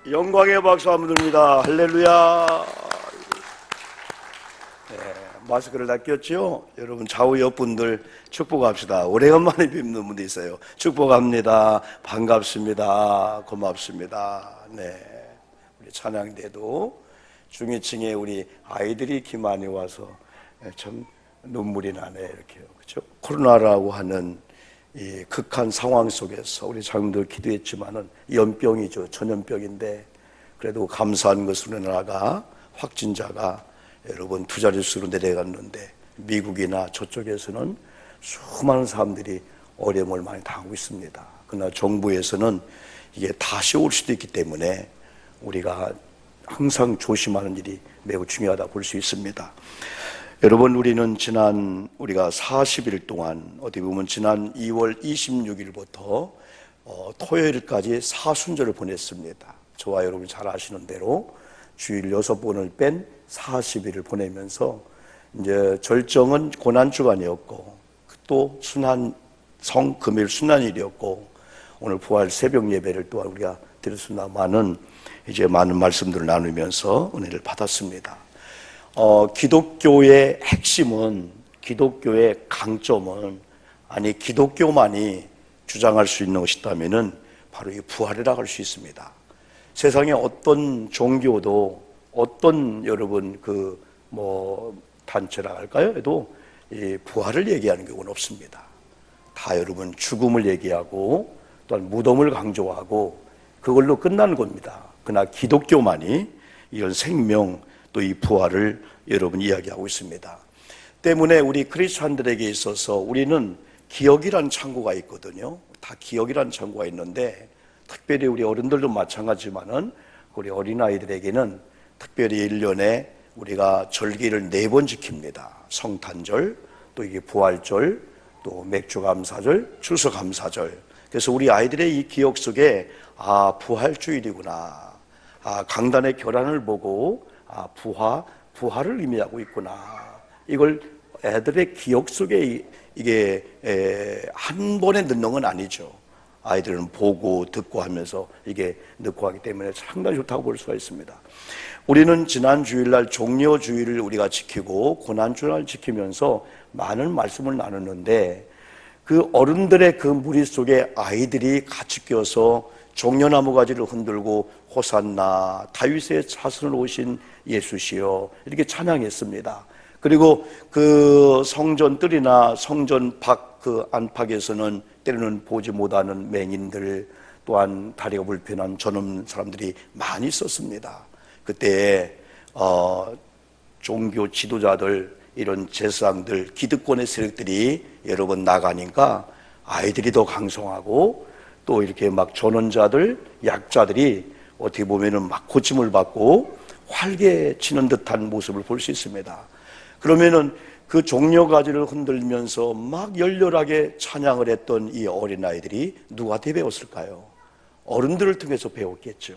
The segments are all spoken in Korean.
영광의 박수 한번 드립니다. 할렐루야. 네, 마스크를 다 꼈죠? 여러분 좌우 옆분들 축복합시다. 오래간만에 뵙는 분도 있어요. 축복합니다. 반갑습니다. 고맙습니다. 네, 우리 찬양대도 중위층에 우리 아이들이 이렇게 많이 와서 참 눈물이 나네. 이렇게 그렇죠? 코로나라고 하는 이 극한 상황 속에서 우리 장님들 기도했지만은 연병이죠. 전염병인데 그래도 감사한 것으로 우리나라가 확진자가 여러분 두 자릿수로 내려갔는데 미국이나 저쪽에서는 수많은 사람들이 어려움을 많이 당하고 있습니다. 그러나 정부에서는 이게 다시 올 수도 있기 때문에 우리가 항상 조심하는 일이 매우 중요하다 볼 수 있습니다. 여러분, 우리는 지난 우리가 40일 동안 어떻게 보면 지난 2월 26일부터 토요일까지 사순절을 보냈습니다. 저와 여러분이 잘 아시는 대로 주일 6번을 뺀 40일을 보내면서 이제 절정은 고난주간이었고 또 금요일 순환일이었고 오늘 부활 새벽 예배를 또한 우리가 드렸습니다만은 이제 많은 말씀들을 나누면서 은혜를 받았습니다. 기독교의 핵심은, 기독교의 강점은, 아니 기독교만이 주장할 수 있는 것이 있다면은 바로 이 부활이라고 할 수 있습니다. 세상에 어떤 종교도 어떤 여러분 단체라 할까요? 해도 이 부활을 얘기하는 경우는 없습니다. 다 여러분 죽음을 얘기하고 또한 무덤을 강조하고 그걸로 끝나는 겁니다. 그러나 기독교만이 이런 생명 또 이 부활을 여러분 이야기하고 있습니다. 때문에 우리 크리스찬들에게 있어서 우리는 기억이란 창고가 있거든요. 다 기억이란 창고가 있는데 특별히 우리 어른들도 마찬가지지만은 우리 어린아이들에게는 특별히 1년에 우리가 절기를 4번 지킵니다. 성탄절, 또 이게 부활절, 또 맥주감사절, 추수감사절. 그래서 우리 아이들의 이 기억 속에 부활주일이구나. 강단의 결란을 보고 부활을 의미하고 있구나. 이걸 애들의 기억 속에 이게 한 번에 넣는 건 아니죠. 아이들은 보고 듣고 하면서 이게 넣고 하기 때문에 상당히 좋다고 볼 수가 있습니다. 우리는 지난 주일날 종려주일을 우리가 지키고 고난주일을 지키면서 많은 말씀을 나눴는데 그 어른들의 그 무리 속에 아이들이 같이 껴서 종려나무 가지를 흔들고 호산나 다윗의 자손을 오신 예수시여 이렇게 찬양했습니다. 그리고 그 성전 뜰이나 성전 밖 그 안팎에서는 때로는 보지 못하는 맹인들 또한 다리가 불편한 저놈 사람들이 많이 있었습니다. 그때 종교 지도자들 이런 제사장들 기득권의 세력들이 여러 번 나가니까 아이들이 더 강성하고 또 이렇게 막 전원자들 약자들이 어떻게 보면은 막 고침을 받고 활개치는 듯한 모습을 볼 수 있습니다. 그러면은 그 종려가지를 흔들면서 막 열렬하게 찬양을 했던 이 어린아이들이 누구한테 배웠을까요? 어른들을 통해서 배웠겠죠.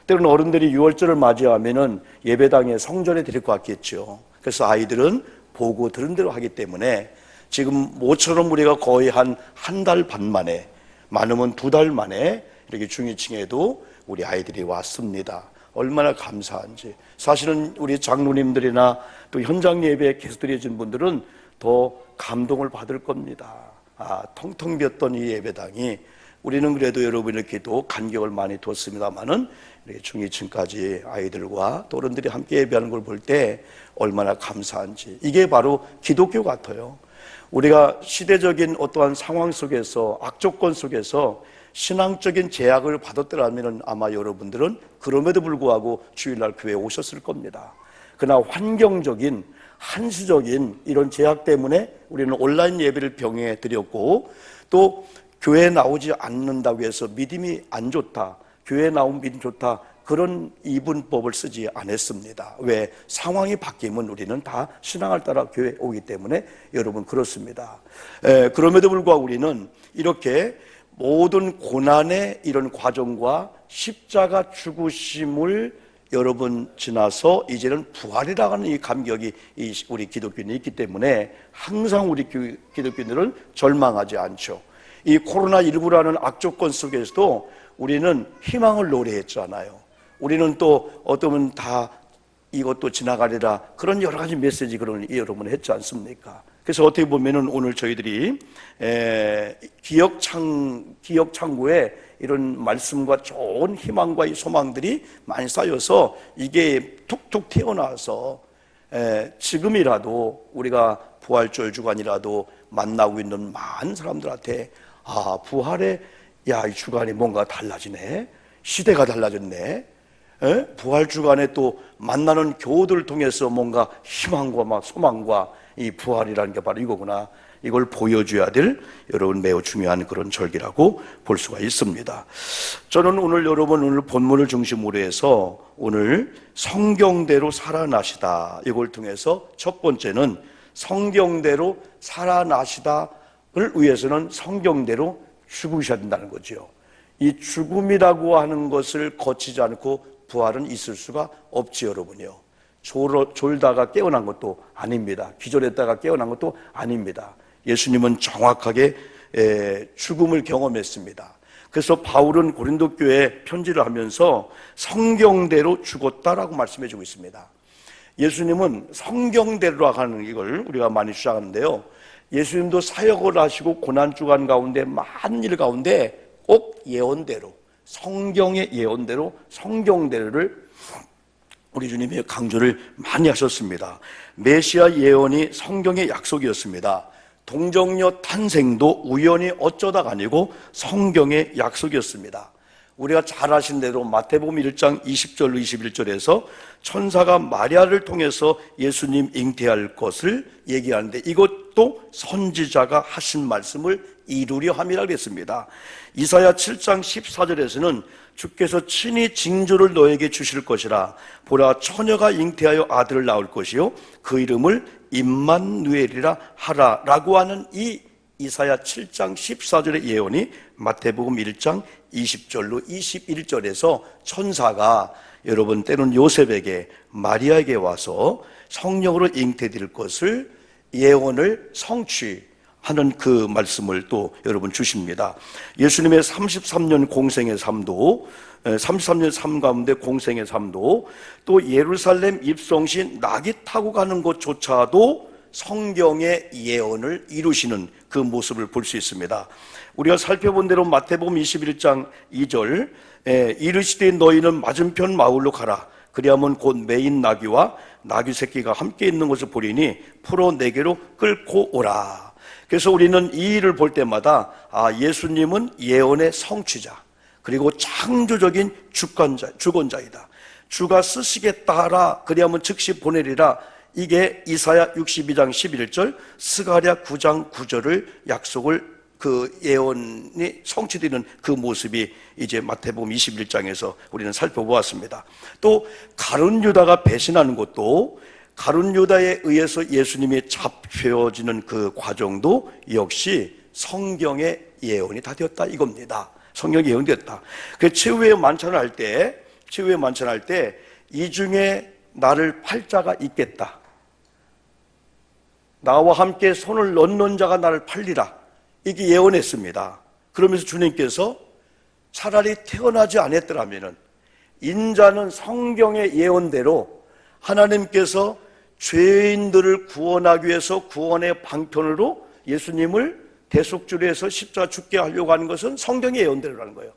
때로는 어른들이 유월절을 맞이하면은 예배당에 성전에 데리고 왔겠죠. 그래서 아이들은 보고 들은 대로 하기 때문에 지금 모처럼 우리가 거의 한 달 반 만에, 많으면 2달 만에 이렇게 중위층에도 우리 아이들이 왔습니다. 얼마나 감사한지. 사실은 우리 장로님들이나 또 현장 예배에 계속 드려진 분들은 더 감동을 받을 겁니다. 텅텅 비었던 이 예배당이 우리는 그래도 여러분 이렇게도 간격을 많이 뒀습니다만은 이렇게 중위층까지 아이들과 또 어른들이 함께 예배하는 걸 볼 때 얼마나 감사한지. 이게 바로 기독교 같아요. 우리가 시대적인 어떠한 상황 속에서 악조건 속에서 신앙적인 제약을 받았더라면 아마 여러분들은 그럼에도 불구하고 주일날 교회에 오셨을 겁니다. 그러나 환경적인 한시적인 이런 제약 때문에 우리는 온라인 예배를 병행해 드렸고 또 교회에 나오지 않는다고 해서 믿음이 안 좋다, 교회에 나온 믿음 좋다, 그런 이분법을 쓰지 않았습니다. 왜? 상황이 바뀌면 우리는 다 신앙을 따라 교회에 오기 때문에 여러분 그렇습니다. 그럼에도 불구하고 우리는 이렇게 모든 고난의 이런 과정과 십자가 죽으심을 여러분 지나서 이제는 부활이라고 하는 이 감격이 우리 기독교인이 있기 때문에 항상 우리 기독교인들은 절망하지 않죠. 이 코로나19라는 악조건 속에서도 우리는 희망을 노래했잖아요. 우리는 또 어떠면 다 이것도 지나가리라, 그런 여러 가지 메시지 그런 여러분 했지 않습니까? 그래서 어떻게 보면은 오늘 저희들이 기억 창구에 이런 말씀과 좋은 희망과 이 소망들이 많이 쌓여서 이게 툭툭 튀어나와서 지금이라도 우리가 부활절 주간이라도 만나고 있는 많은 사람들한테 부활의 이 주간이 뭔가 달라지네, 시대가 달라졌네, 부활 주간에 또 만나는 교우들을 통해서 뭔가 희망과 막 소망과 이 부활이라는 게 바로 이거구나, 이걸 보여줘야 될 여러분 매우 중요한 그런 절기라고 볼 수가 있습니다. 저는 오늘 본문을 중심으로 해서 오늘 성경대로 살아나시다, 이걸 통해서 첫 번째는 성경대로 살아나시다를 위해서는 성경대로 죽으셔야 된다는 거죠. 이 죽음이라고 하는 것을 거치지 않고 부활은 있을 수가 없지 여러분요. 졸다가 깨어난 것도 아닙니다. 기절했다가 깨어난 것도 아닙니다. 예수님은 정확하게 죽음을 경험했습니다. 그래서 바울은 고린도 교회에 편지를 하면서 성경대로 죽었다라고 말씀해 주고 있습니다. 예수님은 성경대로 하는 이걸 우리가 많이 주장하는데요, 예수님도 사역을 하시고 고난주간 가운데 많은 일 가운데 꼭 예언대로, 성경의 예언대로, 성경대로를 우리 주님이 강조를 많이 하셨습니다. 메시아 예언이 성경의 약속이었습니다. 동정녀 탄생도 우연히 어쩌다가 아니고 성경의 약속이었습니다. 우리가 잘 아신 대로 마태복음 1장 20절 21절에서 천사가 마리아를 통해서 예수님 잉태할 것을 얘기하는데 이것도 선지자가 하신 말씀을 이루려 함이라고 했습니다. 이사야 7장 14절에서는 주께서 친히 징조를 너에게 주실 것이라, 보라 처녀가 잉태하여 아들을 낳을 것이요 그 이름을 임마누엘이라 하라 라고 하는 이 이사야 7장 14절의 예언이 마태복음 1장 20절로 21절에서 천사가 여러분 때는 요셉에게 마리아에게 와서 성령으로 잉태될 것을 예언을 성취하는 그 말씀을 또 여러분 주십니다. 예수님의 33년 공생의 삶도 33년 삶 가운데 공생의 삶도 또 예루살렘 입성시 낙이 타고 가는 곳조차도 성경의 예언을 이루시는 그 모습을 볼 수 있습니다. 우리가 살펴본 대로 마태복음 21장 2절 이르시되 너희는 맞은편 마을로 가라, 그리하면 곧 매인 나귀와 나귀 새끼가 함께 있는 것을 보리니 풀어 내게로 끌고 오라. 그래서 우리는 이 일을 볼 때마다 예수님은 예언의 성취자 그리고 창조적인 주권자이다. 주가 쓰시겠다 하라, 그리하면 즉시 보내리라. 이게 이사야 62장 11절, 스가랴 9장 9절을 약속을 그 예언이 성취되는 그 모습이 이제 마태복음 21장에서 우리는 살펴보았습니다. 또 가룟 유다가 배신하는 것도 가룟 유다에 의해서 예수님이 잡혀지는 그 과정도 역시 성경의 예언이 다 되었다 이겁니다. 성경의 예언이 되었다. 그 최후의 만찬을 할 때 이 중에 나를 팔 자가 있겠다, 나와 함께 손을 넣는 자가 나를 팔리라, 이게 예언했습니다. 그러면서 주님께서 차라리 태어나지 않았더라면 인자는 성경의 예언대로 하나님께서 죄인들을 구원하기 위해서 구원의 방편으로 예수님을 대속주로 해서 십자가 죽게 하려고 하는 것은 성경의 예언대로라는 거예요.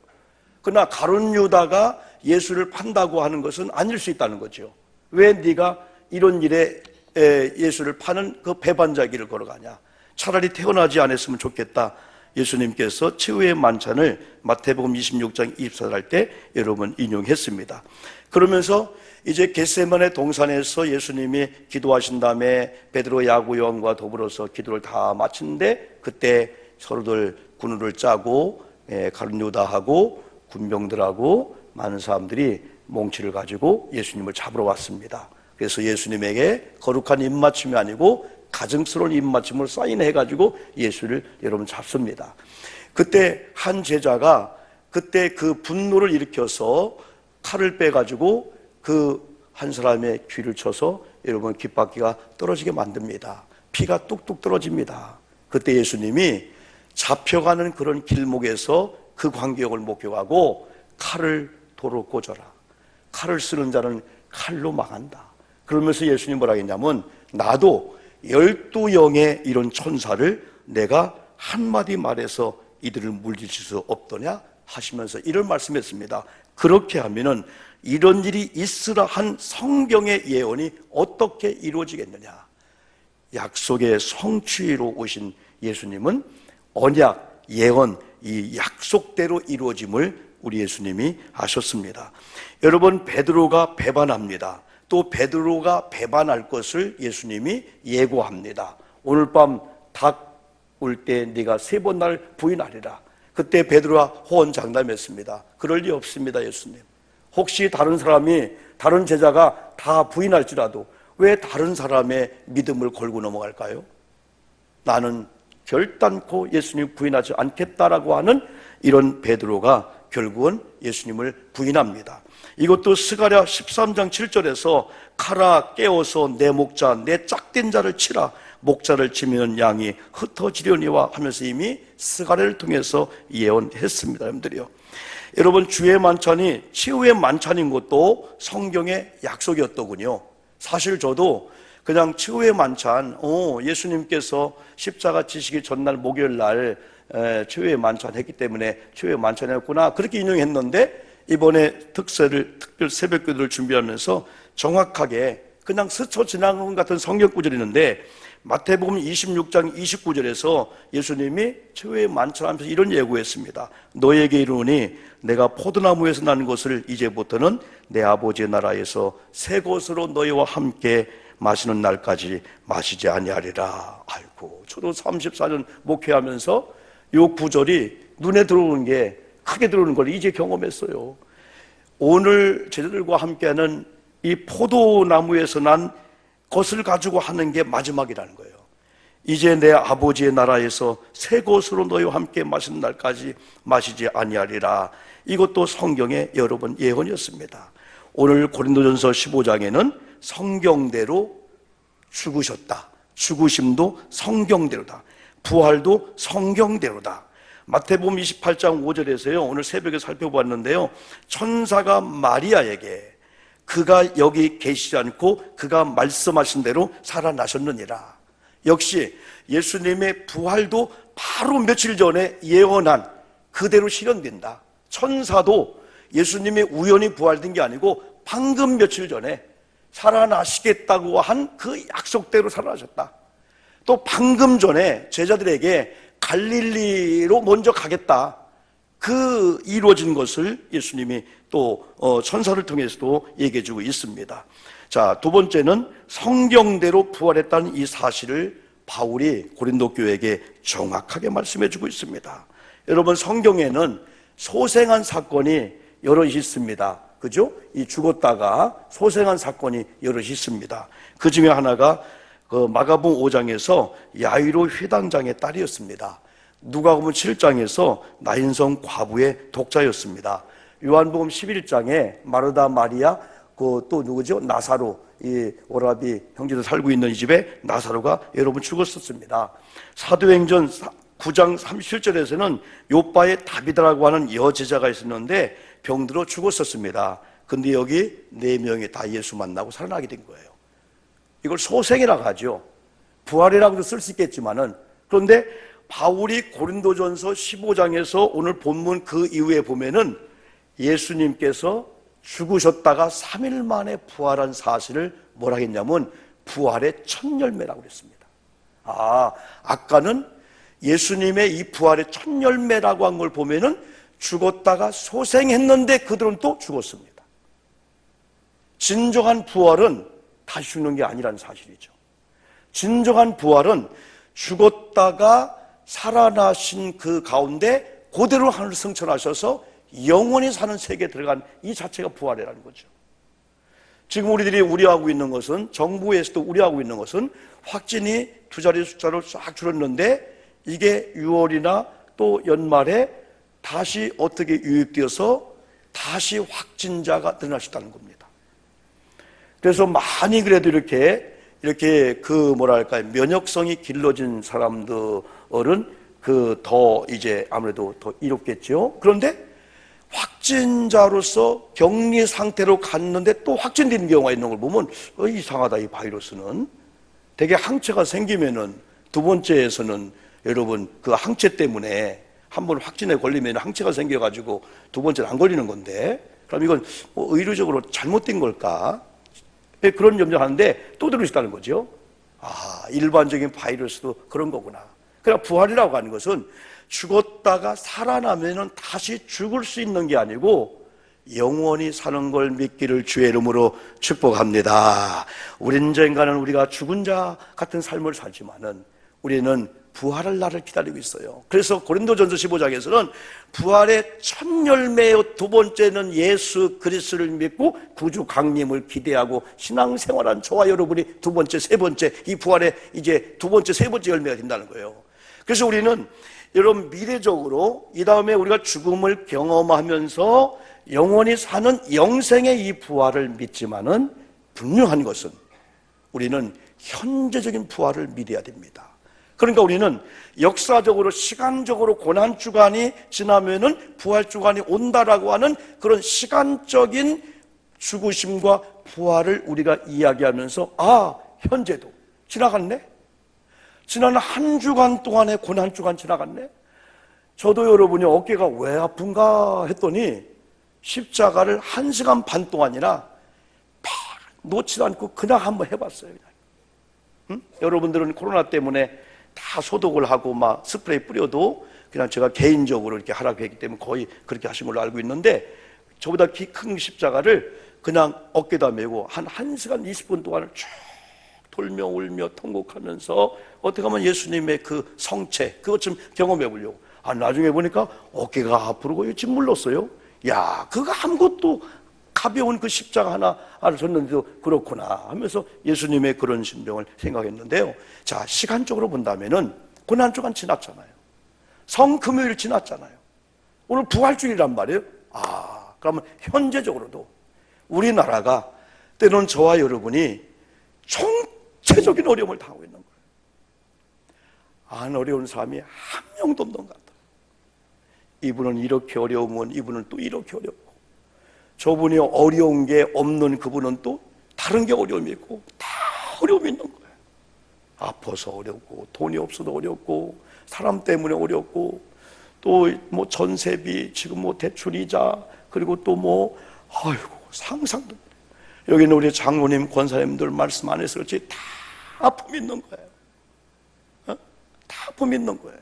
그러나 가룟 유다가 예수를 판다고 하는 것은 아닐 수 있다는 거죠. 왜 네가 이런 일에 예수를 파는 그 배반자 길을 걸어가냐, 차라리 태어나지 않았으면 좋겠다. 예수님께서 최후의 만찬을 마태복음 26장 24절 할 때 여러분 인용했습니다. 그러면서 이제 겟세마네 동산에서 예수님이 기도하신 다음에 베드로, 야고, 요한과 더불어서 기도를 다 마치는데 그때 서로들 군우를 짜고 가룟 유다하고 군병들하고 많은 사람들이 몽치를 가지고 예수님을 잡으러 왔습니다. 그래서 예수님에게 거룩한 입맞춤이 아니고 가증스러운 입맞춤으로 사인해가지고 예수를 여러분 잡습니다. 그때 한 제자가 그때 그 분노를 일으켜서 칼을 빼가지고 그 한 사람의 귀를 쳐서 여러분 귓바퀴가 떨어지게 만듭니다. 피가 뚝뚝 떨어집니다. 그때 예수님이 잡혀가는 그런 길목에서 그 광경을 목격하고 칼을 도로 꽂아라, 칼을 쓰는 자는 칼로 망한다. 그러면서 예수님 뭐라 했냐면, 나도 12영의 이런 천사를 내가 한마디 말해서 이들을 물리칠 수 없더냐 하시면서 이런 말씀했습니다. 그렇게 하면은 이런 일이 있으라 한 성경의 예언이 어떻게 이루어지겠느냐. 약속의 성취로 오신 예수님은 언약, 예언, 이 약속대로 이루어짐을 우리 예수님이 하셨습니다. 여러분, 베드로가 배반합니다. 또 베드로가 배반할 것을 예수님이 예고합니다. 오늘 밤 닭 울 때 네가 3번 날 부인하리라. 그때 베드로가 호언장담했습니다. 그럴 리 없습니다, 예수님. 혹시 다른 제자가 다 부인할지라도 왜 다른 사람의 믿음을 걸고 넘어갈까요? 나는 결단코 예수님 부인하지 않겠다라고 하는 이런 베드로가 결국은 예수님을 부인합니다. 이것도 스가랴 13장 7절에서 가라 깨어서 내 목자 내 짝된 자를 치라 목자를 치면 양이 흩어지려니와 하면서 이미 스가랴를 통해서 예언했습니다. 여러분, 주의 만찬이 치유의 만찬인 것도 성경의 약속이었더군요. 사실 저도 그냥 치유의 만찬, 예수님께서 십자가 지시기 전날 목요일 날 치유의 만찬 했기 때문에 치유의 만찬이었구나 그렇게 인용했는데, 이번에 특별 새벽기도를 준비하면서 정확하게 그냥 스쳐 지나간 것 같은 성경 구절이 있는데, 마태복음 26장 29절에서 예수님이 치유의 만찬하면서 이런 예고했습니다. 너에게 이르노니 내가 포도나무에서 난 것을 이제부터는 내 아버지의 나라에서 새 것으로 너희와 함께 마시는 날까지 마시지 아니하리라. 아이고, 저도 34년 목회하면서 이 구절이 눈에 들어오는 게 크게 들어오는 걸 이제 경험했어요. 오늘 제자들과 함께하는 이 포도나무에서 난 것을 가지고 하는 게 마지막이라는 거예요. 이제 내 아버지의 나라에서 새 것으로 너희와 함께 마시는 날까지 마시지 아니하리라. 이것도 성경의 여러 번 예언이었습니다. 오늘 고린도전서 15장에는 성경대로 죽으셨다. 죽으심도 성경대로다. 부활도 성경대로다. 마태복음 28장 5절에서요, 오늘 새벽에 살펴보았는데요, 천사가 마리아에게 그가 여기 계시지 않고 그가 말씀하신 대로 살아나셨느니라. 역시 예수님의 부활도 바로 며칠 전에 예언한 그대로 실현된다. 천사도 예수님이 우연히 부활된 게 아니고 방금 며칠 전에 살아나시겠다고 한 그 약속대로 살아나셨다. 또 방금 전에 제자들에게 갈릴리로 먼저 가겠다. 그 이루어진 것을 예수님이 또 천사를 통해서도 얘기해 주고 있습니다. 자, 두 번째는 성경대로 부활했다는 이 사실을 바울이 고린도 교회에게 정확하게 말씀해 주고 있습니다. 여러분, 성경에는 소생한 사건이 여럿이 있습니다. 그죠? 이 죽었다가 소생한 사건이 여럿이 있습니다. 그 중에 하나가 그 마가복음 5장에서 야이로 회당장의 딸이었습니다. 누가복음 7장에서 나인성 과부의 독자였습니다. 요한복음 11장에 마르다 마리아 그 또 누구죠? 나사로, 이 오라비 형제들 살고 있는 이 집에 나사로가 여러분 죽었었습니다. 사도행전 9장 37절에서는 요바의 다비다라고 하는 여제자가 있었는데 병들어 죽었었습니다. 근데 여기 4명이 다 예수 만나고 살아나게 된 거예요. 이걸 소생이라고 하죠. 부활이라고도 쓸 수 있겠지만은, 그런데 바울이 고린도전서 15장에서 오늘 본문 그 이후에 보면은 예수님께서 죽으셨다가 3일 만에 부활한 사실을 뭐라 했냐면 부활의 첫 열매라고 그랬습니다. 아까는 예수님의 이 부활의 첫 열매라고 한 걸 보면은 죽었다가 소생했는데 그들은 또 죽었습니다. 진정한 부활은 다시 죽는 게 아니라는 사실이죠. 진정한 부활은 죽었다가 살아나신 그 가운데 그대로 하늘을 승천하셔서 영원히 사는 세계에 들어간 이 자체가 부활이라는 거죠. 지금 우리들이 우려하고 있는 것은, 정부에서도 우려하고 있는 것은 확진이 2자리 숫자로 쫙 줄었는데 이게 6월이나 또 연말에 다시 어떻게 유입되어서 다시 확진자가 늘어날 수 있다는 겁니다. 그래서 많이 그래도 이렇게 그 뭐랄까요, 면역성이 길러진 사람들은 그 더 이제 아무래도 더 이롭겠죠. 그런데 확진자로서 격리 상태로 갔는데 또 확진된 경우가 있는 걸 보면 이상하다. 이 바이러스는 되게 항체가 생기면은 두 번째에서는 여러분 그 항체 때문에 한 번 확진에 걸리면 항체가 생겨가지고 두 번째는 안 걸리는 건데, 그럼 이건 뭐 의료적으로 잘못된 걸까? 그런 염려하는데 또 들으시다는 거죠. 일반적인 바이러스도 그런 거구나. 그러나 부활이라고 하는 것은 죽었다가 살아나면은 다시 죽을 수 있는 게 아니고 영원히 사는 걸 믿기를 주의 이름으로 축복합니다. 우리는 저 인간은 우리가 죽은 자 같은 삶을 살지만은 우리는 부활할 날을 기다리고 있어요. 그래서 고린도전서 15장에서는 부활의 첫 열매의 두 번째는 예수 그리스도를 믿고 구주 강림을 기대하고 신앙생활한 저와 여러분이 두 번째, 세 번째, 이 부활의 이제 두 번째, 세 번째 열매가 된다는 거예요. 그래서 우리는 여러분 미래적으로 이 다음에 우리가 죽음을 경험하면서 영원히 사는 영생의 이 부활을 믿지만은 분명한 것은 우리는 현재적인 부활을 믿어야 됩니다. 그러니까 우리는 역사적으로 시간적으로 고난주간이 지나면은 부활주간이 온다라고 하는 그런 시간적인 죽으심과 부활을 우리가 이야기하면서 현재도 지나갔네? 지난 한 주간 동안의 고난주간 지나갔네? 저도 여러분이 어깨가 왜 아픈가 했더니 십자가를 1시간 반 동안이나 팍 놓지도 않고 그냥 한번 해봤어요. 그냥. 응? 여러분들은 코로나 때문에 다 소독을 하고 막 스프레이 뿌려도 그냥 제가 개인적으로 이렇게 하라고 했기 때문에 거의 그렇게 하신 걸로 알고 있는데, 저보다 키 큰 십자가를 그냥 어깨다 메고 한 1시간 20분 동안을 쭉 돌며 울며 통곡하면서 어떻게 하면 예수님의 그 성체 그것 좀 경험해 보려고. 나중에 보니까 어깨가 앞으로 거의 짓물렀어요. 그거 아무것도 가벼운 그 십자가 하나를 졌는데도 그렇구나 하면서 예수님의 그런 심정을 생각했는데요. 자, 시간적으로 본다면은 고난주간 지났잖아요. 성금요일 지났잖아요. 오늘 부활주일이란 말이에요. 그러면 현재적으로도 우리나라가 때로는 저와 여러분이 총체적인 어려움을 당하고 있는 거예요. 안 어려운 사람이 한 명도 없는 것 같아요. 이분은 이렇게 어려우면 이분은 또 이렇게 어렵고, 저분이 어려운 게 없는 그분은 또 다른 게 어려움이 있고, 다 어려움이 있는 거예요. 아파서 어렵고, 돈이 없어도 어렵고, 사람 때문에 어렵고, 또 뭐 전세비, 지금 뭐 대출이자, 그리고 또 상상도. 여기는 우리 장로님, 권사님들 말씀 안 해서 그렇지 다 아픔이 있는 거예요. 다 아픔이 있는 거예요.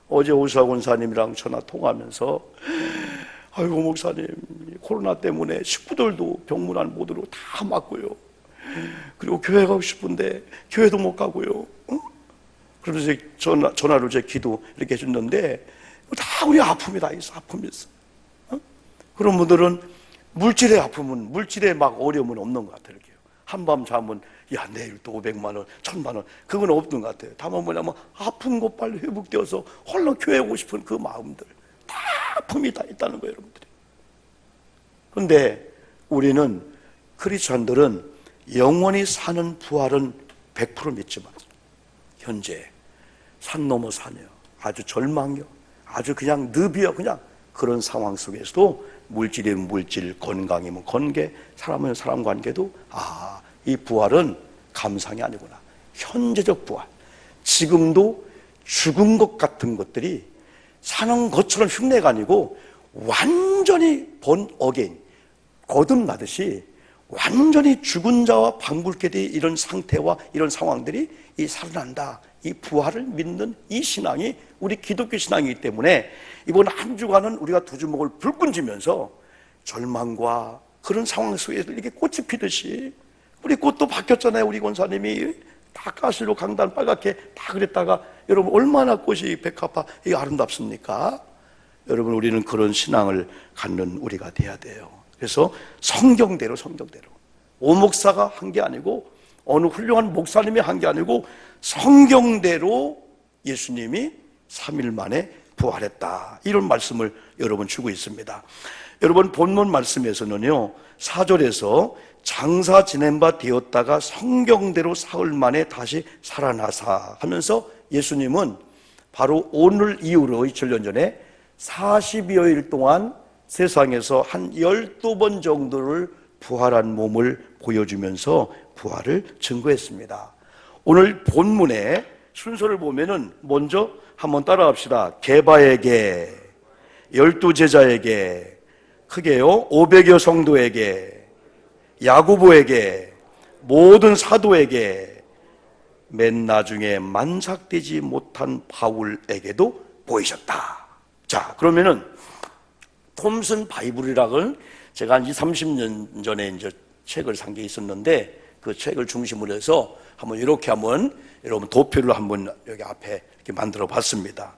어제 오사 권사님이랑 전화 통화하면서 아이고 목사님, 코로나 때문에 식구들도 병문안 모드로 다 맞고요. 그리고 교회 가고 싶은데 교회도 못 가고요. 그러면서 전화로 제 기도 이렇게 해줬는데 다 우리 아픔이 다 있어. 아픔이 있어. 그런 분들은 물질의 아픔은, 물질의 막 어려움은 없는 것 같아요. 이렇게 한밤 자면 내일 또 500만 원, 1000만 원, 그건 없는 것 같아요. 다만 뭐냐면 아픈 것 빨리 회복되어서 홀로 교회 오고 싶은 그 마음들, 다 아픔이 다 있다는 거예요, 여러분들이. 그런데 우리는, 크리스찬들은 영원히 사는 부활은 100% 믿지만 현재 산 넘어 산이요, 아주 절망이요, 아주 그냥 늪이요, 그냥 그런 상황 속에서도 물질이면 물질, 건강이면 건강, 사람은 사람 관계도 이 부활은 감상이 아니구나. 현재적 부활. 지금도 죽은 것 같은 것들이 사는 것처럼 흉내가 아니고 완전히 본 어게인, 거듭나듯이 완전히 죽은 자와 방불케 된 이런 상태와 이런 상황들이 이 살아난다, 이 부활을 믿는 이 신앙이 우리 기독교 신앙이기 때문에 이번 한 주간은 우리가 두 주먹을 불끈 쥐면서 절망과 그런 상황 속에서 이렇게 꽃이 피듯이, 우리 꽃도 바뀌었잖아요. 우리 권사님이 다 가시로 강단 빨갛게 다 그랬다가 여러분 얼마나 꽃이 백합화 이게 아름답습니까? 여러분 우리는 그런 신앙을 갖는 우리가 돼야 돼요. 그래서 성경대로 오 목사가 한 게 아니고 어느 훌륭한 목사님이 한 게 아니고 성경대로 예수님이 3일 만에 부활했다, 이런 말씀을 여러분 주고 있습니다. 여러분 본문 말씀에서는요 4절에서 장사 지낸 바 되었다가 성경대로 사흘 만에 다시 살아나사 하면서 예수님은 바로 오늘 이후로 2000년 전에 40여일 동안 세상에서 한 12번 정도를 부활한 몸을 보여주면서 부활을 증거했습니다. 오늘 본문의 순서를 보면은 먼저 한번 따라합시다. 게바에게, 12제자에게, 크게요 500여 성도에게, 야고보에게, 모든 사도에게, 맨 나중에 만삭되지 못한 바울에게도 보이셨다. 자, 그러면은 톰슨 바이블이라는 제가 한 20, 30년 전에 이제 책을 산 게 있었는데 그 책을 중심으로 해서 한번 이렇게 한번 여러분 도표를 한번 여기 앞에 이렇게 만들어 봤습니다.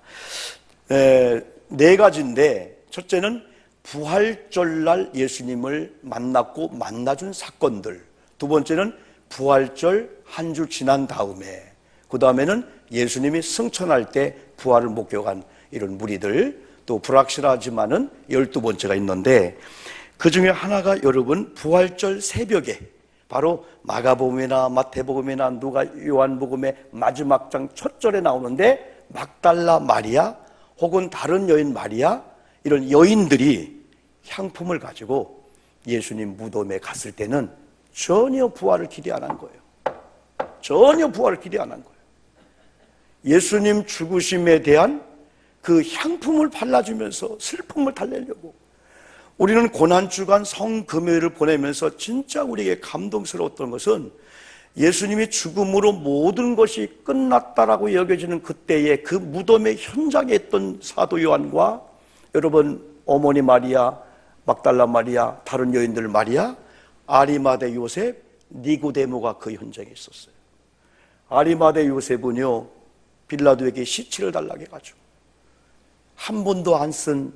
네 가지인데, 첫째는 부활절 날 예수님을 만났고 만나준 사건들, 두 번째는 부활절 한 주 지난 다음에, 그 다음에는 예수님이 승천할 때 부활을 목격한 이런 무리들, 또 불확실하지만은 12번째가 있는데, 그 중에 하나가 여러분 부활절 새벽에 바로 마가복음이나 마태복음이나 누가 요한복음의 마지막 장 첫 절에 나오는데, 막달라 마리아 혹은 다른 여인 마리아, 이런 여인들이 향품을 가지고 예수님 무덤에 갔을 때는 전혀 부활을 기대 안 한 거예요. 전혀 부활을 기대 안 한 거예요. 예수님 죽으심에 대한 그 향품을 발라주면서 슬픔을 달래려고. 우리는 고난주간 성금요일을 보내면서 진짜 우리에게 감동스러웠던 것은 예수님이 죽음으로 모든 것이 끝났다라고 여겨지는 그때의 그 무덤의 현장에 있던 사도 요한과 여러분 어머니 마리아, 막달라 마리아, 다른 여인들 마리아, 아리마대 요셉, 니고데모가 그 현장에 있었어요. 아리마대 요셉은요, 빌라도에게 시체를 달라고 해가지고 한 번도 안 쓴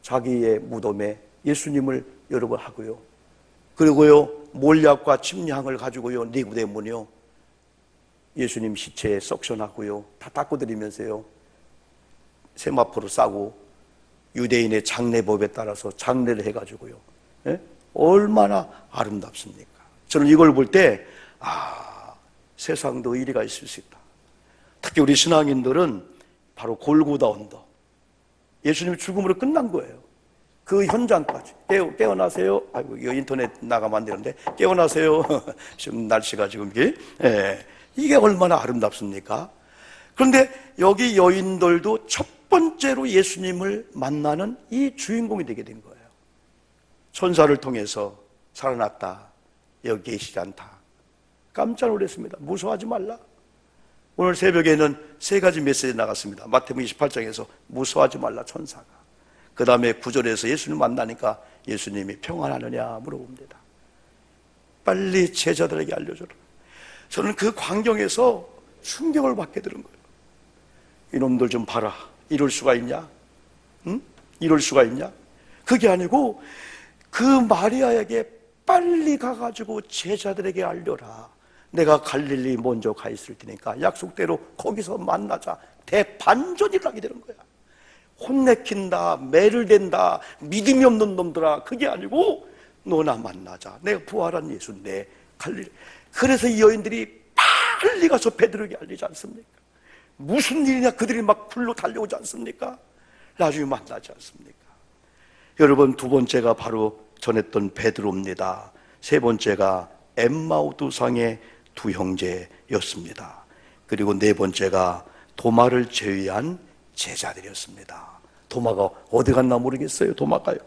자기의 무덤에 예수님을 여러분 하고요. 그리고요, 몰약과 침향을 가지고요, 니고데모는요, 예수님 시체에 석션하고요, 다 닦아드리면서요, 세마포를 싸고 유대인의 장례법에 따라서 장례를 해가지고요, 예? 얼마나 아름답습니까? 저는 이걸 볼 때, 세상도 일리가 있을 수 있다. 특히 우리 신앙인들은 바로 골고다 언덕, 예수님 죽음으로 끝난 거예요. 그 현장까지 깨어나세요. 아이고, 이거 인터넷 나가면 안 되는데, 깨어나세요. 지금 날씨가 지금 이게 얼마나 아름답습니까? 그런데 여기 여인들도 첫 번째로 예수님을 만나는 이 주인공이 되게 된 거예요. 천사를 통해서 살아났다, 여기 계시지 않다. 깜짝 놀랐습니다. 무서워하지 말라. 오늘 새벽에는 세 가지 메시지 나갔습니다. 마태복음 28장에서 무서워하지 말라, 천사가. 그 다음에 9절에서 예수님 만나니까 예수님이 평안하느냐 물어봅니다. 빨리 제자들에게 알려줘라. 저는 그 광경에서 충격을 받게 되는 거예요. 이놈들 좀 봐라. 이럴 수가 있냐? 응? 이럴 수가 있냐? 그게 아니고 그 마리아에게 빨리 가가지고 제자들에게 알려라. 내가 갈릴리 먼저 가 있을 테니까 약속대로 거기서 만나자. 대반전을 하게 되는 거야. 혼내킨다, 매를 댄다, 믿음이 없는 놈들아, 그게 아니고 너나 만나자. 내가 부활한 예수인데 갈릴리. 그래서 이 여인들이 빨리 가서 베드로에게 알리지 않습니까? 무슨 일이냐, 그들이 막 불로 달려오지 않습니까? 나중에 만나지 않습니까? 여러분, 두 번째가 바로 전했던 베드로입니다. 세 번째가 엠마오 두상의 두 형제였습니다. 그리고 네 번째가 도마를 제외한 제자들이었습니다. 도마가 어디 갔나 모르겠어요. 도마가요.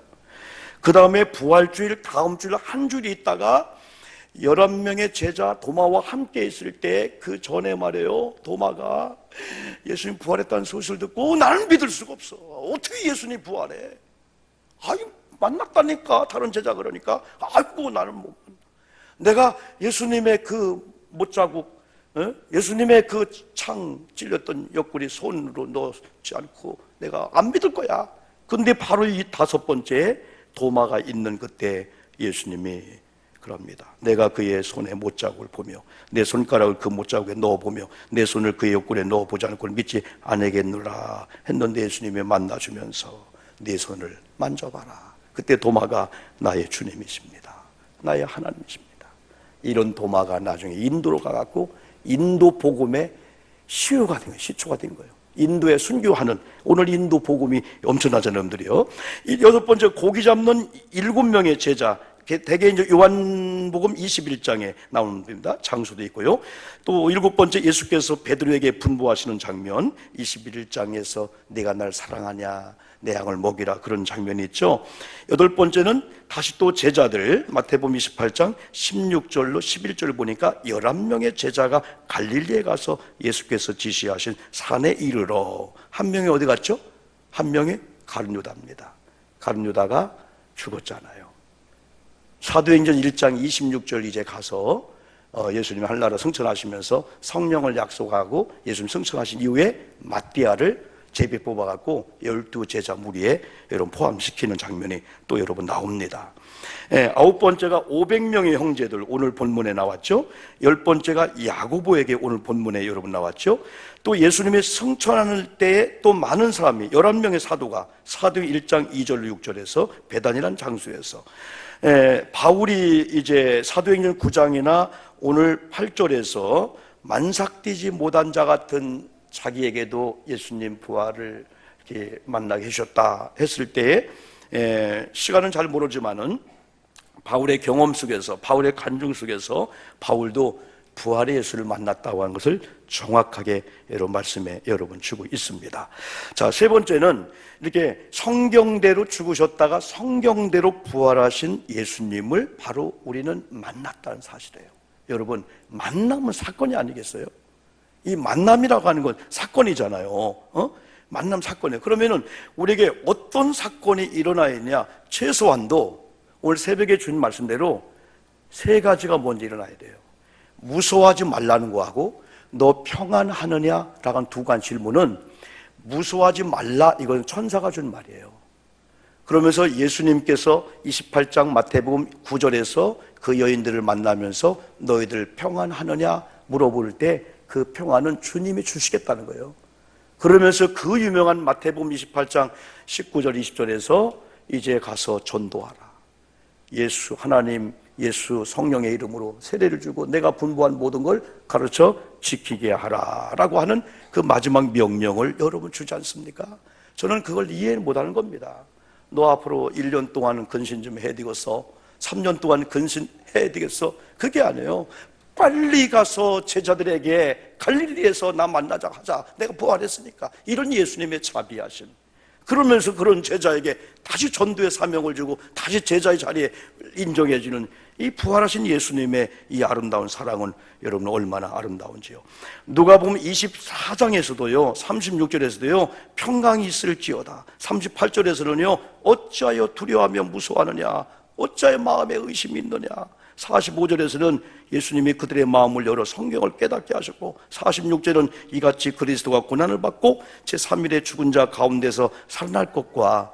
그 다음에 부활주일 다음 주일 한 주일 있다가 11명의 제자 도마와 함께 있을 때 그 전에 말이에요, 도마가 예수님 부활했다는 소식을 듣고 나는 믿을 수가 없어. 어떻게 예수님 부활해? 만났다니까. 다른 제자 그러니까 아이고 나는 못 만나. 내가 예수님의 그 못자국, 예수님의 그 창 찔렸던 옆구리 손으로 넣지 않고 내가 안 믿을 거야. 근데 바로 이 다섯 번째 도마가 있는 그때 예수님이 그럽니다. 내가 그의 손에 못자국을 보며 내 손가락을 그 못자국에 넣어보며 내 손을 그의 옆구리에 넣어보지 않을 걸 믿지 않겠느라 했는데 예수님이 만나주면서 내 손을 만져봐라. 그때 도마가 나의 주님이십니다. 나의 하나님이십니다. 이런 도마가 나중에 인도로 가갖고 인도 복음의 시효가 된 거예요. 시초가 된 거예요. 인도에 순교하는, 오늘 인도 복음이 엄청나잖아요, 여러분들이요. 여섯 번째, 고기 잡는 7명의 제자. 대개 이제 요한복음 21장에 나오는 겁니다. 장소도 있고요. 또 일곱 번째, 예수께서 베드로에게 분부하시는 장면, 21장에서 내가 날 사랑하냐, 내 양을 먹이라, 그런 장면이 있죠. 여덟 번째는 다시 또 제자들, 마태복음 28장 16절로 11절 보니까 11명의 제자가 갈릴리에 가서 예수께서 지시하신 산에 이르러. 한 명이 어디 갔죠? 한 명이 가룟 유다입니다. 가룟 유다가 죽었잖아요. 사도행전 1장 26절 이제 가서 예수님이 하늘나라 승천하시면서 성령을 약속하고 예수님 승천하신 이후에 마띠아를 제비 뽑아갖고 12제자 무리에 여러분 포함시키는 장면이 또 여러분 나옵니다. 아홉 번째가 500명의 형제들, 오늘 본문에 나왔죠. 열 번째가 야고보에게 오늘 본문에 여러분 나왔죠. 또 예수님이 승천하는 때에 또 많은 사람이 11명의 사도가 사도행 1장 2절 6절에서 베단이라는 장소에서, 바울이 이제 사도행전 9장이나 오늘 8절에서 만삭되지 못한 자 같은 자기에게도 예수님 부활을 이렇게 만나게 해주셨다 했을 때에, 시간은 잘 모르지만은 바울의 경험 속에서, 바울의 간증 속에서 바울도 부활의 예수를 만났다고 하는 것을 정확하게 여러분 말씀에 여러분 주고 있습니다. 자, 세 번째는 이렇게 성경대로 죽으셨다가 성경대로 부활하신 예수님을 바로 우리는 만났다는 사실이에요. 여러분, 만남은 사건이 아니겠어요? 이 만남이라고 하는 건 사건이잖아요. 만남 사건이에요. 그러면은 우리에게 어떤 사건이 일어나야 했냐? 최소한도 오늘 새벽에 주신 말씀대로 세 가지가 먼저 일어나야 돼요. 무서워하지 말라는 거하고 너 평안하느냐라고 하는 두 가지 질문은, 무서워하지 말라, 이건 천사가 준 말이에요. 그러면서 예수님께서 28장 마태복음 9절에서 그 여인들을 만나면서 너희들 평안하느냐 물어볼 때 그 평안은 주님이 주시겠다는 거예요. 그러면서 그 유명한 마태복음 28장 19절 20절에서 이제 가서 전도하라. 예수, 하나님, 예수 성령의 이름으로 세례를 주고 내가 분부한 모든 걸 가르쳐 지키게 하라라고 하는 그 마지막 명령을 여러분 주지 않습니까? 저는 그걸 이해 못하는 겁니다. 너 앞으로 1년 동안 근신 좀 해야 되겠어, 3년 동안 근신해야 되겠어, 그게 아니에요. 빨리 가서 제자들에게 갈릴리에서 나 만나자 하자, 내가 부활했으니까, 이런 예수님의 자비하심. 그러면서 그런 제자에게 다시 전도의 사명을 주고 다시 제자의 자리에 인정해 주는 이 부활하신 예수님의 이 아름다운 사랑은 여러분 얼마나 아름다운지요. 누가복음 24장에서도요 36절에서도요 평강이 있을지어다, 38절에서는요 어찌하여 두려워하며 무서워하느냐, 어찌하여 마음에 의심이 있느냐, 45절에서는 예수님이 그들의 마음을 열어 성경을 깨닫게 하셨고, 46절은 이같이 그리스도가 고난을 받고 제3일에 죽은 자 가운데서 살아날 것과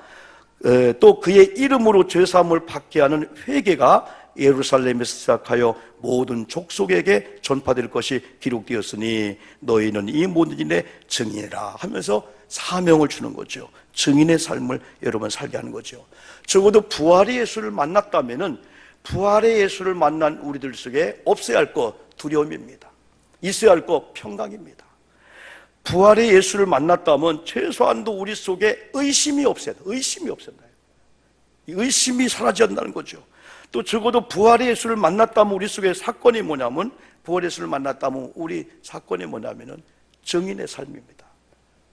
또 그의 이름으로 죄사함을 받게 하는 회개가 예루살렘에서 시작하여 모든 족속에게 전파될 것이 기록되었으니 너희는 이 모든 일의 증인이라 하면서 사명을 주는 거죠. 증인의 삶을 여러분 살게 하는 거죠. 적어도 부활의 예수를 만났다면은 부활의 예수를 만난 우리들 속에 없어야 할 것 두려움입니다. 있어야 할 것 평강입니다. 부활의 예수를 만났다면 최소한도 우리 속에 의심이 없어야 돼요. 의심이 없어야 돼요. 의심이 사라져야 한다는 거죠. 또 적어도 부활의 예수를 만났다면 우리 속에 사건이 뭐냐면, 부활의 예수를 만났다면 우리 사건이 뭐냐면은 증인의 삶입니다.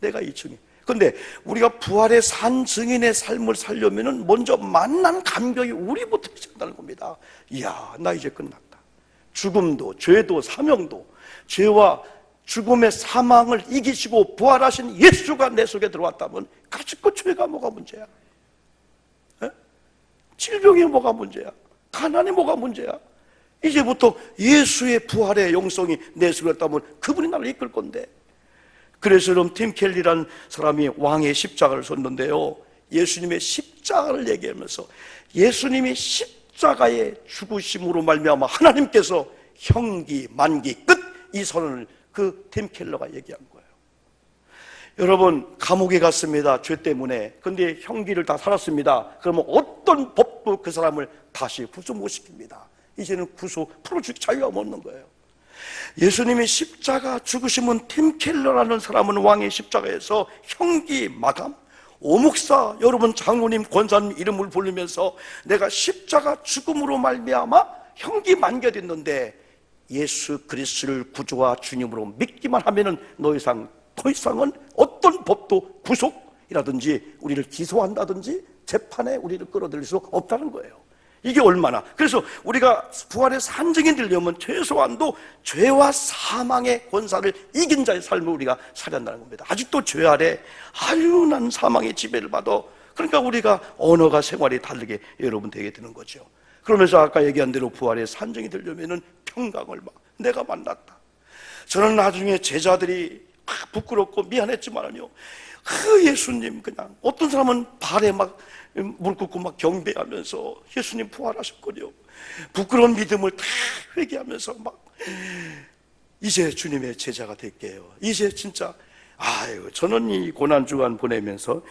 내가 이 증인. 그런데 우리가 부활의 산 증인의 삶을 살려면은 먼저 만난 감격이 우리부터 시작한다는 겁니다. 이야, 나 이제 끝났다. 죽음도, 죄도, 사명도, 죄와 죽음의 사망을 이기시고 부활하신 예수가 내 속에 들어왔다면 가지고 죄가 뭐가 문제야? 질병이 뭐가 문제야? 가난이 뭐가 문제야? 이제부터 예수의 부활의 영성이 내 속에 있다면 그분이 나를 이끌 건데. 그래서 여러분, 팀 켈리라는 사람이 왕의 십자가를 섰는데요, 예수님의 십자가를 얘기하면서 예수님이 십자가의 죽으심으로 말미암아 하나님께서 형기, 만기, 끝, 이 선언을 그 팀 켈러가 얘기한 거예요. 여러분, 감옥에 갔습니다, 죄 때문에. 근데 형기를 다 살았습니다. 그러면 어떤 법도 그 사람을 다시 구속 못 시킵니다. 이제는 구속, 풀어주기 자유가 없는 거예요. 예수님이 십자가 죽으시면 팀 켈러라는 사람은 왕의 십자가에서 형기 마감, 오목사 여러분 장로님 권사님 이름을 부르면서 내가 십자가 죽음으로 말미암아 형기 만겨졌는데 예수 그리스도를 구주와 주님으로 믿기만 하면은 더 이상은 어떤 법도 구속이라든지 우리를 기소한다든지 재판에 우리를 끌어들일 수 없다는 거예요. 이게 얼마나, 그래서 우리가 부활의 산증이 되려면 최소한도 죄와 사망의 권사를 이긴 자의 삶을 우리가 살아야 한다는 겁니다. 아직도 죄 아래 아유난 사망의 지배를 받아. 그러니까 우리가 언어가 생활이 다르게 여러분 되게 되는 거죠. 그러면서 아까 얘기한 대로 부활의 산증이 되려면은 평강을 내가 만났다. 저는 나중에 제자들이 부끄럽고 미안했지만요, 그 예수님 그냥 어떤 사람은 발에 막 무릎 꿇고 막 경배하면서 예수님 부활하셨거든요. 부끄러운 믿음을 다 회개하면서 막 이제 주님의 제자가 될게요. 이제 진짜 아유, 저는 이 고난 주간 보내면서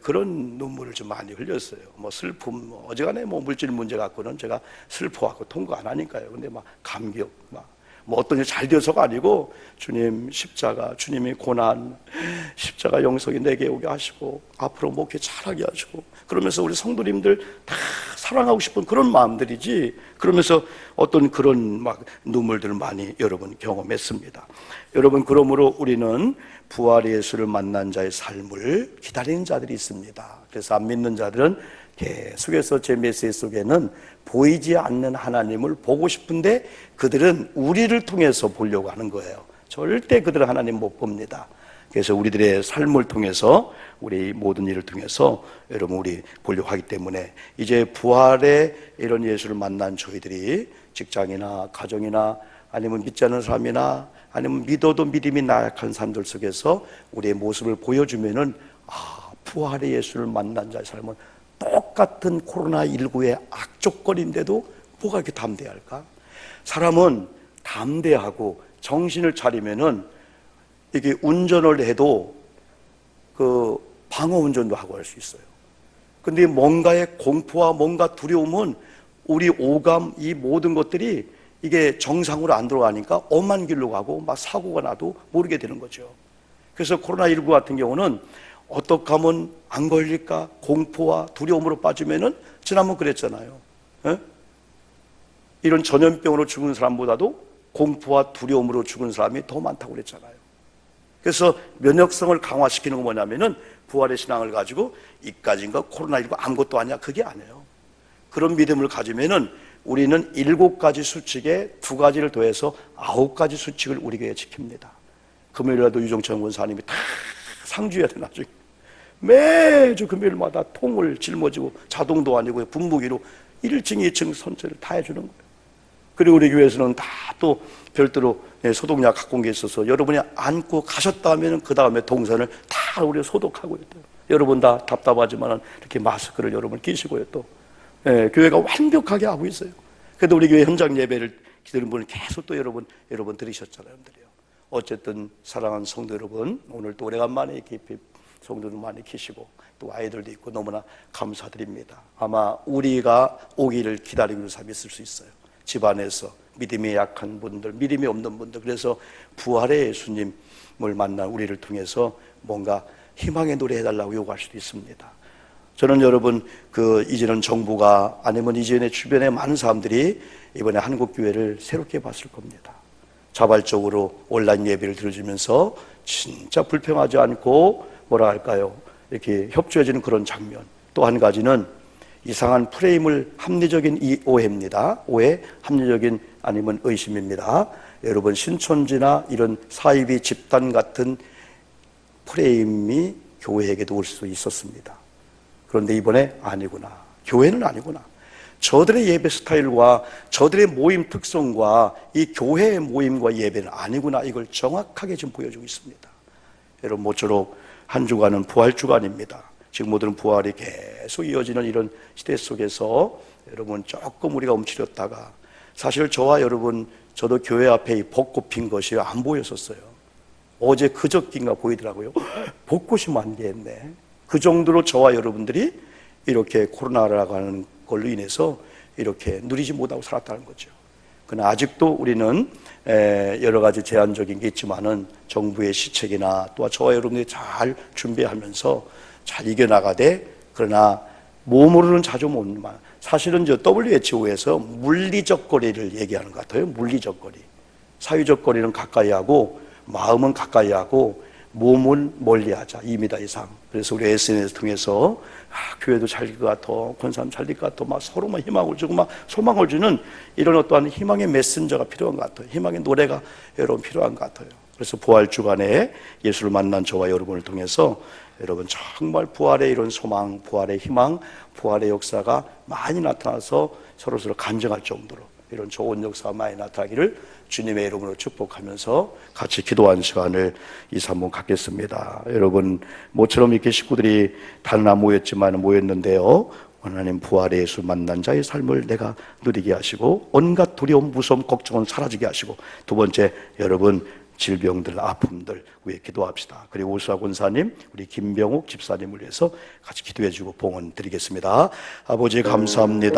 그런 눈물을 좀 많이 흘렸어요. 뭐 슬픔, 어지간해 뭐 물질 문제 갖고는 제가 슬퍼하고 통과 안 하니까요. 근데 막 감격, 뭐 어떤 일 잘 되어서가 아니고 주님 십자가, 주님의 고난, 십자가 영성이 내게 오게 하시고 앞으로 목회 잘하게 하시고 그러면서 우리 성도님들 다 사랑하고 싶은 그런 마음들이지, 그러면서 어떤 그런 막 눈물들을 많이 여러분 경험했습니다. 여러분, 그러므로 우리는 부활의 예수를 만난 자의 삶을 기다리는 자들이 있습니다. 그래서 안 믿는 자들은 계속해서 제 메시지 속에는 보이지 않는 하나님을 보고 싶은데 그들은 우리를 통해서 보려고 하는 거예요. 절대 그들은 하나님 못 봅니다. 그래서 우리들의 삶을 통해서, 우리 모든 일을 통해서 여러분 우리 보려고 하기 때문에 이제 부활의 이런 예수를 만난 저희들이 직장이나 가정이나 아니면 믿지 않는 사람이나 아니면 믿어도 믿음이 나약한 사람들 속에서 우리의 모습을 보여주면은 부활의 예수를 만난 자의 삶은 똑같은 코로나19의 악조건인데도 뭐가 이렇게 담대할까? 사람은 담대하고 정신을 차리면은 이게 운전을 해도 그 방어 운전도 하고 할 수 있어요. 근데 뭔가의 공포와 뭔가 두려움은 우리 오감, 이 모든 것들이 이게 정상으로 안 들어가니까 엄한 길로 가고 막 사고가 나도 모르게 되는 거죠. 그래서 코로나19 같은 경우는 어떻게 하면 안 걸릴까 공포와 두려움으로 빠지면은 지난번 그랬잖아요. 에? 이런 전염병으로 죽은 사람보다도 공포와 두려움으로 죽은 사람이 더 많다고 그랬잖아요. 그래서 면역성을 강화시키는 건 뭐냐면은 부활의 신앙을 가지고 이까지인가 코로나19 아무것도 아니야, 그게 아니에요. 그런 믿음을 가지면은 우리는 7가지 수칙에 2가지를 더해서 9가지 수칙을 우리 교회에 지킵니다. 금요일에도 유정천 권사님이 다 상주해야 돼. 나중에 매주 금요일마다 통을 짊어지고 자동도 아니고 분무기로 1층 2층 선체를 다 해주는 거예요. 그리고 우리 교회에서는 다 또 별도로 소독약 갖고 온 게 있어서 여러분이 안고 가셨다 하면 그 다음에 동선을 다 우리가 소독하고 있대요. 여러분 다 답답하지만 이렇게 마스크를 여러분 끼시고요. 또 교회가 완벽하게 하고 있어요. 그래도 우리 교회 현장 예배를 기다리는 분은 계속 또 여러분 들으셨잖아요. 여러분들이요. 어쨌든 사랑하는 성도 여러분, 오늘 또 오래간만에 깊이 성도들 많이 계시고 또 아이들도 있고 너무나 감사드립니다. 아마 우리가 오기를 기다리고 있는 사람이 있을 수 있어요. 집안에서 믿음이 약한 분들, 믿음이 없는 분들, 그래서 부활의 예수님을 만난 우리를 통해서 뭔가 희망의 노래 해달라고 요구할 수도 있습니다. 저는 여러분 이제는 정부가 아니면 이전에 주변에 많은 사람들이 이번에 한국교회를 새롭게 봤을 겁니다. 자발적으로 온라인 예배를 들어주면서 진짜 불평하지 않고 뭐라 할까요? 이렇게 협조해주는 그런 장면. 또 한 가지는 이상한 프레임을 합리적인 이 오해입니다. 오해, 합리적인 아니면 의심입니다. 여러분 신천지나 이런 사이비 집단 같은 프레임이 교회에게도 올 수 있었습니다. 그런데 이번에 아니구나. 교회는 아니구나. 저들의 예배 스타일과 저들의 모임 특성과 이 교회의 모임과 예배는 아니구나. 이걸 정확하게 지금 보여주고 있습니다. 여러분 모쪼록 한 주간은 부활 주간입니다. 지금 모든 부활이 계속 이어지는 이런 시대 속에서 여러분 조금 우리가 움츠렸다가, 사실 저와 여러분, 저도 교회 앞에 이 벚꽃 핀 것이 안 보였었어요. 어제 그저께인가 보이더라고요. 벚꽃이 만개했네. 그 정도로 저와 여러분들이 이렇게 코로나라고 하는 걸로 인해서 이렇게 누리지 못하고 살았다는 거죠. 그러나 아직도 우리는 여러 가지 제한적인 게 있지만은 정부의 시책이나 또 저와 여러분들이 잘 준비하면서 잘 이겨나가되, 그러나 몸으로는 자주 못 만. 사실은 저 WHO에서 물리적 거리를 얘기하는 것 같아요. 물리적 거리. 사회적 거리는 가까이 하고 마음은 가까이 하고 몸은 멀리하자. 2m 이상. 그래서 우리 SNS 통해서 교회도 잘 될 것 같아, 권사님 잘 될 것 같아, 막 서로 막 희망을 주고 막 소망을 주는 이런 어떠한 희망의 메신저가 필요한 것 같아요. 희망의 노래가 여러분 필요한 것 같아요. 그래서 부활 주간에 예수를 만난 저와 여러분을 통해서 여러분 정말 부활의 이런 소망, 부활의 희망, 부활의 역사가 많이 나타나서 서로서로 간증할 정도로 이런 좋은 역사가 많이 나타나기를 주님의 이름으로 축복하면서 같이 기도하는 시간을 이제 한번 갖겠습니다. 여러분, 모처럼 이렇게 식구들이 단나 모였는데요, 하나님 부활의 예수 만난 자의 삶을 내가 누리게 하시고 온갖 두려움, 무서움, 걱정은 사라지게 하시고, 두 번째, 여러분 질병들, 아픔들 위해 기도합시다. 그리고 오수아 권사님, 우리 김병욱 집사님을 위해서 같이 기도해 주고 봉헌 드리겠습니다. 아버지 감사합니다.